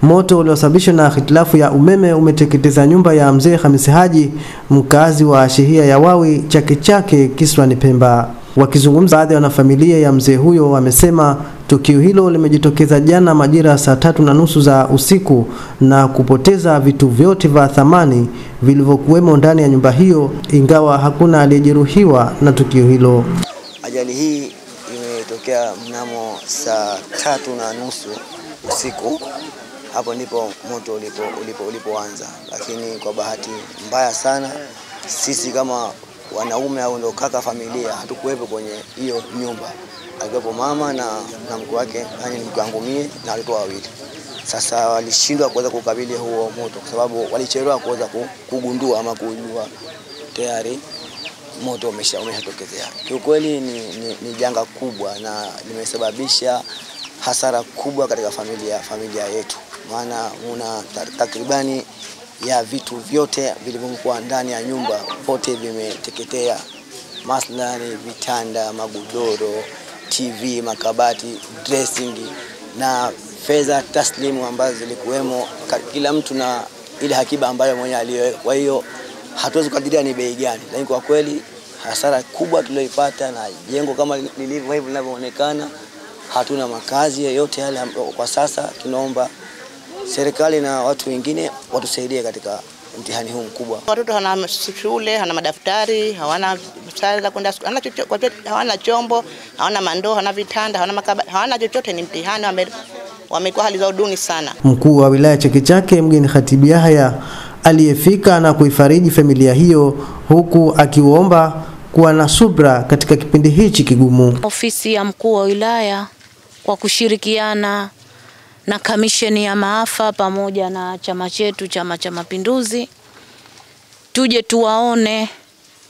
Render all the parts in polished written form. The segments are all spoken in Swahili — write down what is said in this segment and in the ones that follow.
Moto uliosababishwa na hitilafu ya umeme umeteketeza nyumba ya mzee Hamisi Haji, mkazi wa shehia ya Wawi Chake Chake kisiwani Pemba. Wakizungumza, baadhi ya wanafamilia ya mzee huyo wamesema tukio hilo limejitokeza jana majira saa 3:30 za usiku na kupoteza vitu vyote vya thamani vilivyokuwemo ndani ya nyumba hiyo, ingawa hakuna aliyejeruhiwa na tukio hilo. Ajali hii imetokea mnamo saa 3:30 usiku. Hapo ndipo moto ulipoanza, lakini kwa bahati mbaya sana sisi kama wanaume au ndo kaka familia hatukuwepo kwenye hiyo nyumba. Alikuwepo mama na mke wake, yani mke wangu mimi na watoto wawili. Sasa walishindwa kuweza kukabili huo moto kwa sababu walichelewa kuweza kugundua ama kujua tayari moto umeshatokezea. Kiukweli ni janga kubwa na limesababisha hasara kubwa katika familia yetu. Maana una takribani ya vitu vyote vilivyokuwa ndani ya nyumba pote vimeteketea. Maslani, vitanda, magodoro, TV, makabati, dressing na fedha taslimu ambazo zilikuwemo, kila mtu na ile hakiba ambayo mwenye aliyoweka. Kwa hiyo hatuwezi kukadiria ni bei gani, lakini kwa kweli hasara kubwa tulioipata, na jengo kama lilivyo hivi linavyoonekana, hatuna makazi yote yale. Kwa sasa tunaomba serikali na watu wengine watusaidie katika mtihani huu mkubwa. Watoto hawana shule, hawana madaftari, hawana sare za kwenda shule, hawana chombo, hawana mandoo, hawana vitanda, hawana makabati, hawana chochote. Ni mtihani, wamekuwa hali za duni sana. Mkuu wa wilaya Chake Chake mgeni Khatibu Yahya aliyefika na kuifariji familia hiyo, huku akiomba kuwa na subra katika kipindi hichi kigumu. Ofisi ya mkuu wa wilaya kwa kushirikiana na kamisheni ya maafa pamoja na chama chetu, Chama cha Mapinduzi, tuje tuwaone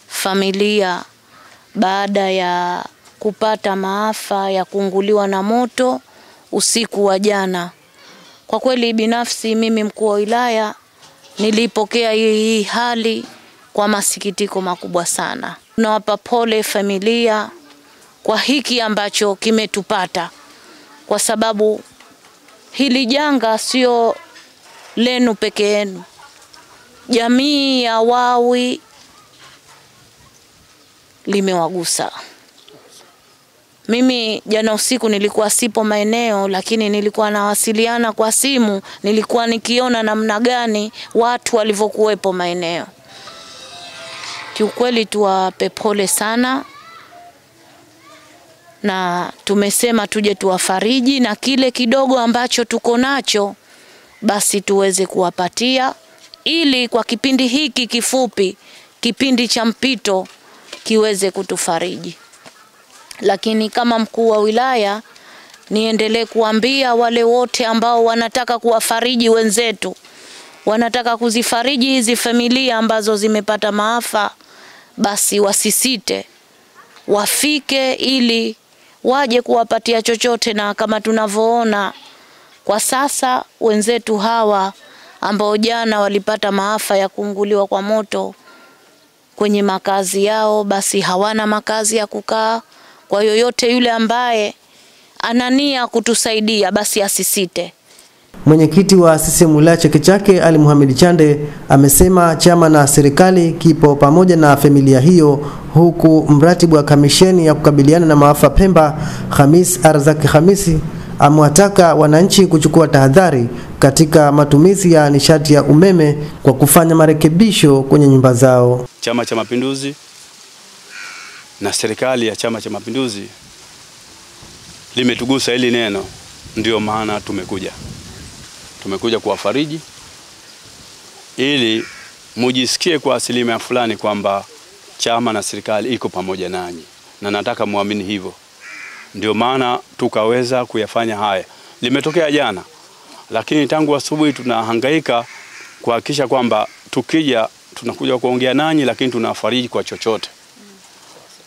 familia baada ya kupata maafa ya kuunguliwa na moto usiku wa jana. Kwa kweli binafsi mimi mkuu wa wilaya nilipokea hii hali kwa masikitiko makubwa sana. Tunawapa pole familia kwa hiki ambacho kimetupata, kwa sababu hili janga sio lenu peke yenu. Jamii ya Wawi limewagusa. Mimi jana usiku nilikuwa sipo maeneo, lakini nilikuwa nawasiliana kwa simu, nilikuwa nikiona namna gani watu walivyokuwepo maeneo. Kiukweli tuwape pole sana, na tumesema tuje tuwafariji na kile kidogo ambacho tuko nacho basi tuweze kuwapatia, ili kwa kipindi hiki kifupi, kipindi cha mpito, kiweze kutufariji. Lakini kama mkuu wa wilaya niendelee kuambia wale wote ambao wanataka kuwafariji wenzetu, wanataka kuzifariji hizi familia ambazo zimepata maafa, basi wasisite, wafike ili waje kuwapatia chochote. Na kama tunavyoona kwa sasa wenzetu hawa ambao jana walipata maafa ya kuunguliwa kwa moto kwenye makazi yao, basi hawana makazi ya kukaa. Kwa yoyote yule ambaye anania kutusaidia basi asisite. Mwenyekiti wa CCM wilaya Chake Chake Ali Muhammad Chande amesema chama na serikali kipo pamoja na familia hiyo, huku mratibu wa kamisheni ya kukabiliana na maafa Pemba Khamis Arzaki Khamisi amewataka wananchi kuchukua tahadhari katika matumizi ya nishati ya umeme kwa kufanya marekebisho kwenye nyumba zao. Chama cha Mapinduzi na serikali ya Chama cha Mapinduzi limetugusa hili neno, ndio maana tumekuja kuwafariji ili mujisikie kwa asilimia fulani kwamba chama na serikali iko pamoja nanyi, na nataka muamini hivyo. Ndio maana tukaweza kuyafanya haya. Limetokea jana, lakini tangu asubuhi tunahangaika kuhakikisha kwamba tukija tunakuja kuongea nanyi, lakini tunafariji kwa chochote.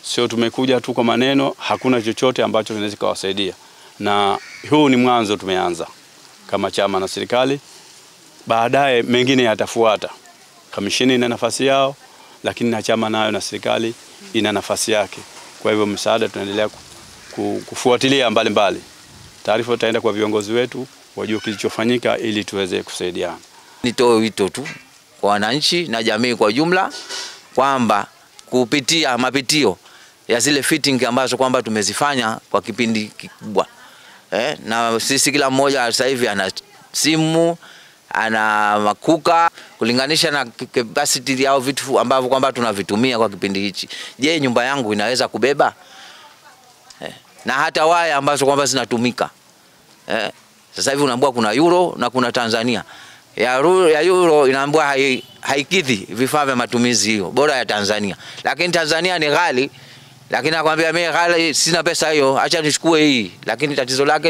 Sio tumekuja tu kwa maneno, hakuna chochote ambacho kinaweza kuwasaidia. Na huu ni mwanzo tumeanza kama chama na serikali. Baadaye mengine yatafuata. Kamisheni ina nafasi yao, lakini na chama nayo na serikali ina nafasi yake. Kwa hivyo msaada tunaendelea kufuatilia mbalimbali. Taarifa itaenda kwa viongozi wetu wajue kilichofanyika ili tuweze kusaidiana. Nitoe wito tu kwa wananchi na jamii kwa jumla kwamba kupitia mapitio ya zile fitting ambazo kwamba tumezifanya kwa kipindi kikubwa, na sisi kila mmoja sasa hivi ana simu, ana makuka, kulinganisha na capacity ya vitu ambavyo kwamba tunavitumia kwa kipindi hichi. Je, nyumba yangu inaweza kubeba? Na hata waya ambazo kwamba zinatumika. Sasa hivi unaambiwa kuna euro na kuna Tanzania. Ya euro inaambiwa haikidhi vifaa vya matumizi hiyo, bora ya Tanzania. Lakini Tanzania ni ghali, lakini nakwambia mimi ghali sina pesa hiyo, acha nichukue hii. Lakini tatizo lake